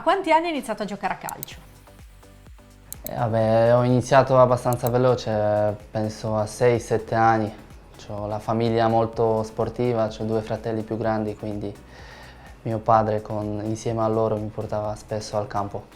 quanti anni hai iniziato a giocare a calcio? Vabbè, ho iniziato abbastanza veloce, penso a 6-7 anni. Ho la famiglia molto sportiva, ho due fratelli più grandi, quindi mio padre insieme a loro mi portava spesso al campo.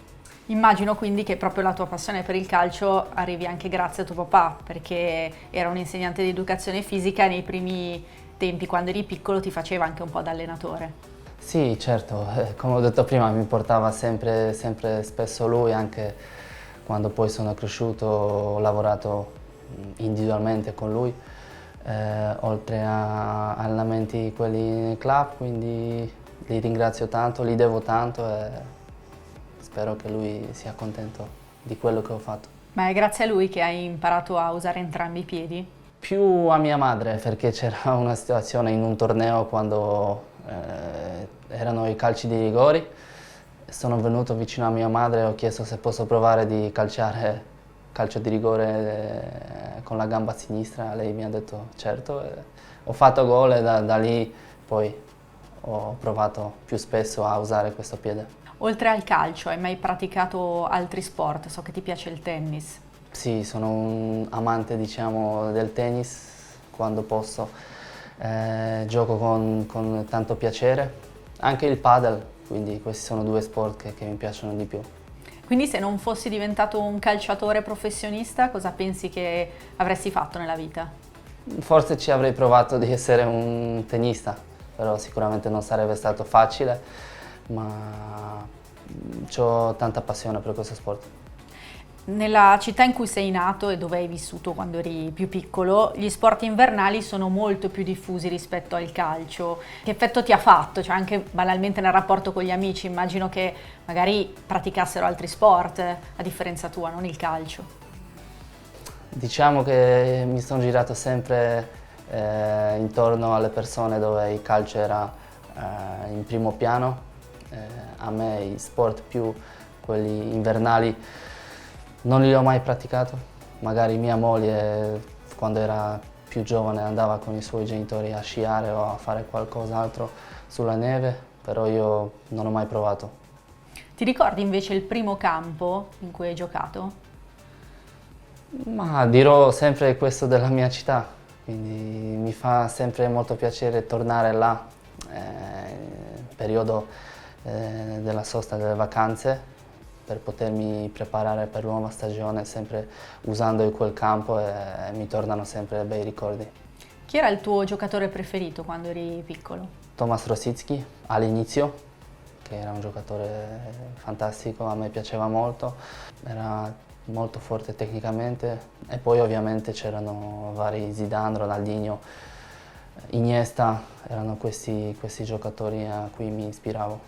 Immagino quindi che proprio la tua passione per il calcio arrivi anche grazie a tuo papà, perché era un insegnante di educazione fisica e nei primi tempi, quando eri piccolo, ti faceva anche un po' da allenatore. Sì, certo, come ho detto prima, mi portava sempre spesso lui, anche quando poi sono cresciuto ho lavorato individualmente con lui, oltre a allenamenti quelli nel club, quindi li ringrazio tanto, gli devo tanto e spero che lui sia contento di quello che ho fatto. Ma è grazie a lui che hai imparato a usare entrambi i piedi? Più a mia madre, perché c'era una situazione in un torneo quando erano i calci di rigori. Sono venuto vicino a mia madre e ho chiesto se posso provare di calciare calcio di rigore con la gamba sinistra. Lei mi ha detto certo. Ho fatto gol e da lì poi ho provato più spesso a usare questo piede. Oltre al calcio, hai mai praticato altri sport? So che ti piace il tennis. Sì, sono un amante, diciamo, del tennis quando posso. Gioco con tanto piacere. Anche il padel, quindi questi sono due sport che mi piacciono di più. Quindi se non fossi diventato un calciatore professionista, cosa pensi che avresti fatto nella vita? Forse ci avrei provato di essere un tennista, però sicuramente non sarebbe stato facile, ma ho tanta passione per questo sport. Nella città in cui sei nato e dove hai vissuto quando eri più piccolo, gli sport invernali sono molto più diffusi rispetto al calcio. Che effetto ti ha fatto? Cioè anche banalmente nel rapporto con gli amici, immagino che magari praticassero altri sport, a differenza tua, non il calcio. Diciamo che mi sono girato sempre intorno alle persone dove il calcio era in primo piano. A me i sport più quelli invernali non li ho mai praticato. Magari mia moglie quando era più giovane andava con i suoi genitori a sciare o a fare qualcos'altro sulla neve, però io non ho mai provato. Ti ricordi invece il primo campo in cui hai giocato? Ma dirò sempre questo della mia città, quindi mi fa sempre molto piacere tornare là, periodo della sosta delle vacanze, per potermi preparare per la nuova stagione, sempre usando quel campo e mi tornano sempre bei ricordi. Chi era il tuo giocatore preferito quando eri piccolo? Tomasz Rosicki all'inizio, che era un giocatore fantastico, a me piaceva molto, era molto forte tecnicamente e poi ovviamente c'erano vari Zidane, Ronaldinho, Iniesta, erano questi giocatori a cui mi ispiravo.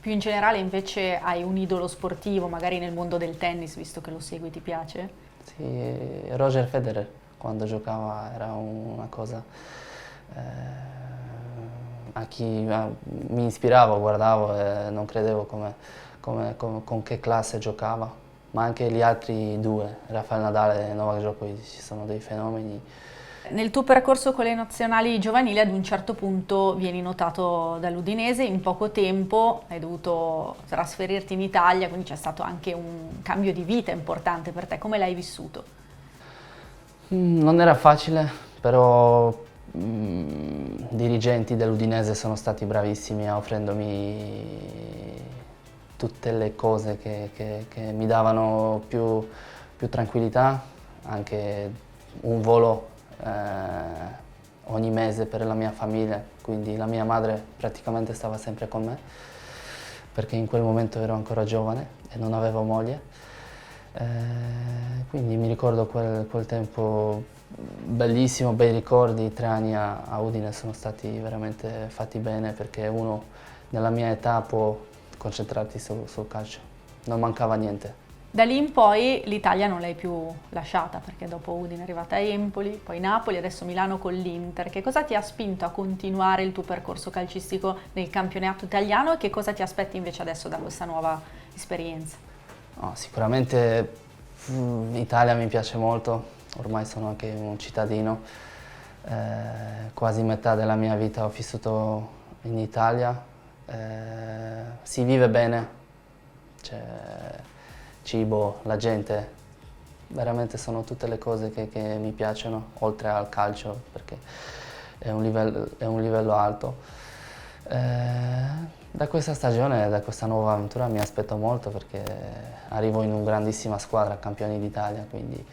Più in generale invece hai un idolo sportivo, magari nel mondo del tennis, visto che lo segui, ti piace? Sì, Roger Federer quando giocava era una cosa mi ispiravo, guardavo e non credevo con che classe giocava, ma anche gli altri due, Rafael Nadal e Novak Djokovic, ci sono dei fenomeni. Nel tuo percorso con le nazionali giovanili ad un certo punto vieni notato dall'Udinese, in poco tempo hai dovuto trasferirti in Italia, quindi c'è stato anche un cambio di vita importante per te. Come l'hai vissuto? Non era facile, però dirigenti dell'Udinese sono stati bravissimi a offrendomi tutte le cose che mi davano più tranquillità, anche un volo ogni mese per la mia famiglia, quindi la mia madre praticamente stava sempre con me, perché in quel momento ero ancora giovane e non avevo moglie. Quindi mi ricordo quel tempo bellissimo, bei ricordi, 3 anni a Udine sono stati veramente fatti bene perché uno nella mia età può concentrarsi sul calcio, non mancava niente. Da lì in poi l'Italia non l'hai più lasciata, perché dopo Udine è arrivata a Empoli, poi Napoli, adesso Milano con l'Inter. Che cosa ti ha spinto a continuare il tuo percorso calcistico nel campionato italiano e che cosa ti aspetti invece adesso da questa nuova esperienza? No, sicuramente l'Italia mi piace molto, ormai sono anche un cittadino, quasi metà della mia vita ho vissuto in Italia, si vive bene, c'è cibo, la gente, veramente sono tutte le cose che mi piacciono, oltre al calcio, perché è un livello alto. Da questa stagione, da questa nuova avventura mi aspetto molto perché arrivo in una grandissima squadra, campioni d'Italia, quindi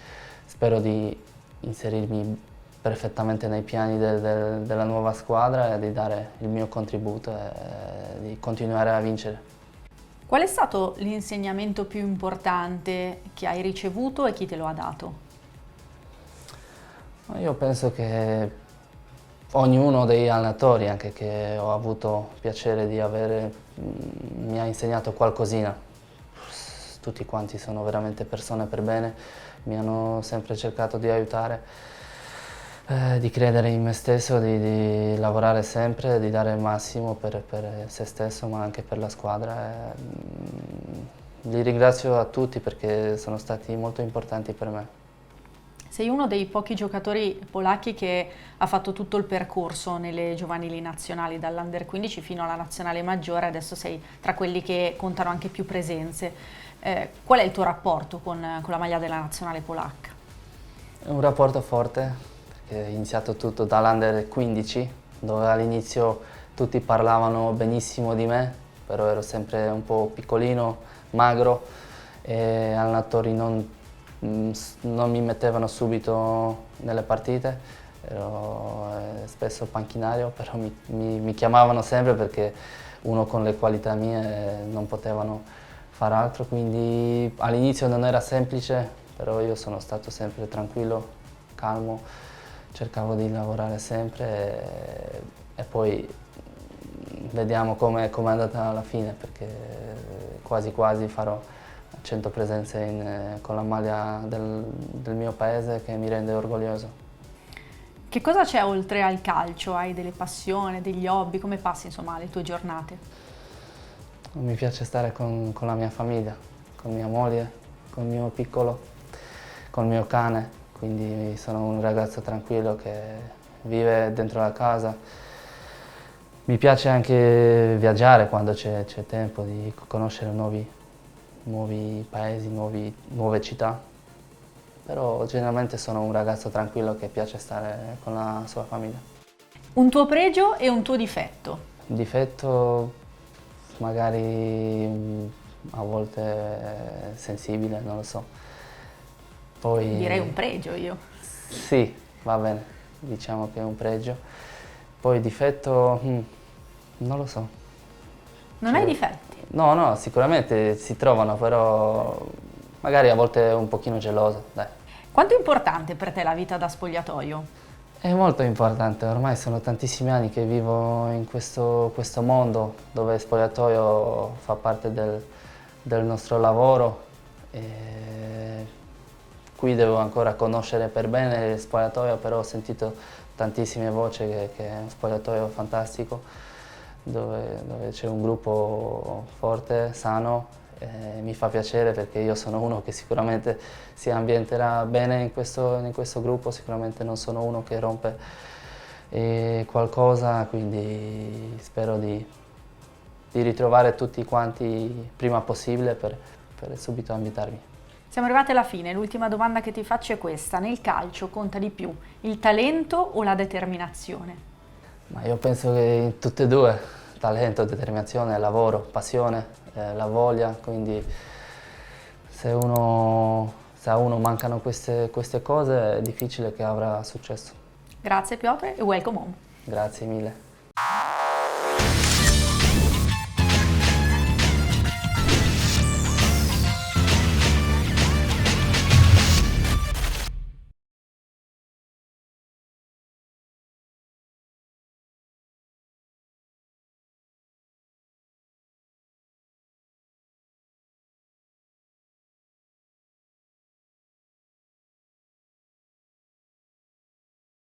spero di inserirmi perfettamente nei piani della nuova squadra e di dare il mio contributo e di continuare a vincere. Qual è stato l'insegnamento più importante che hai ricevuto e chi te lo ha dato? Io penso che ognuno degli allenatori, anche che ho avuto piacere di avere, mi ha insegnato qualcosina. Tutti quanti sono veramente persone per bene, mi hanno sempre cercato di aiutare, di credere in me stesso, di lavorare sempre, di dare il massimo per se stesso ma anche per la squadra. Li ringrazio a tutti perché sono stati molto importanti per me. Sei uno dei pochi giocatori polacchi che ha fatto tutto il percorso nelle giovanili nazionali, dall'Under 15 fino alla nazionale maggiore, adesso sei tra quelli che contano anche più presenze. Qual è il tuo rapporto con la maglia della nazionale polacca? È un rapporto forte, perché è iniziato tutto dall'Under 15, dove all'inizio tutti parlavano benissimo di me, però ero sempre un po' piccolino, magro, e allenatori non mi mettevano subito nelle partite, ero spesso panchinario, però mi chiamavano sempre perché uno con le qualità mie non potevano fare altro, quindi all'inizio non era semplice, però io sono stato sempre tranquillo, calmo, cercavo di lavorare sempre e poi vediamo come è andata alla fine, perché quasi quasi farò 100 presenze con la maglia del mio paese che mi rende orgoglioso. Che cosa c'è oltre al calcio? Hai delle passioni, degli hobby? Come passi insomma le tue giornate? Mi piace stare con la mia famiglia, con mia moglie, con il mio piccolo, con il mio cane, quindi sono un ragazzo tranquillo che vive dentro la casa. Mi piace anche viaggiare quando c'è tempo, di conoscere nuovi paesi, nuove città, però generalmente sono un ragazzo tranquillo che piace stare con la sua famiglia. Un tuo pregio e un tuo difetto? Difetto magari a volte sensibile, non lo so. Poi, Direi un pregio io. sì, va bene, diciamo che è un pregio. Poi difetto, non lo so. Non hai difetti? No, sicuramente si trovano, però magari a volte un pochino geloso, dai. Quanto è importante per te la vita da spogliatoio? È molto importante, ormai sono tantissimi anni che vivo in questo mondo dove il spogliatoio fa parte del nostro lavoro e qui devo ancora conoscere per bene il spogliatoio, però ho sentito tantissime voci che è uno spogliatoio fantastico dove c'è un gruppo forte, sano. Mi fa piacere perché io sono uno che sicuramente si ambienterà bene in questo gruppo, sicuramente non sono uno che rompe qualcosa, quindi spero di ritrovare tutti quanti prima possibile per subito ambientarmi. Siamo arrivati alla fine, l'ultima domanda che ti faccio è questa: nel calcio conta di più il talento o la determinazione? Ma io penso che in tutte e due, talento, determinazione, lavoro, passione, la voglia, quindi se a uno mancano queste cose è difficile che avrà successo. Grazie Piotr e welcome home. Grazie mille.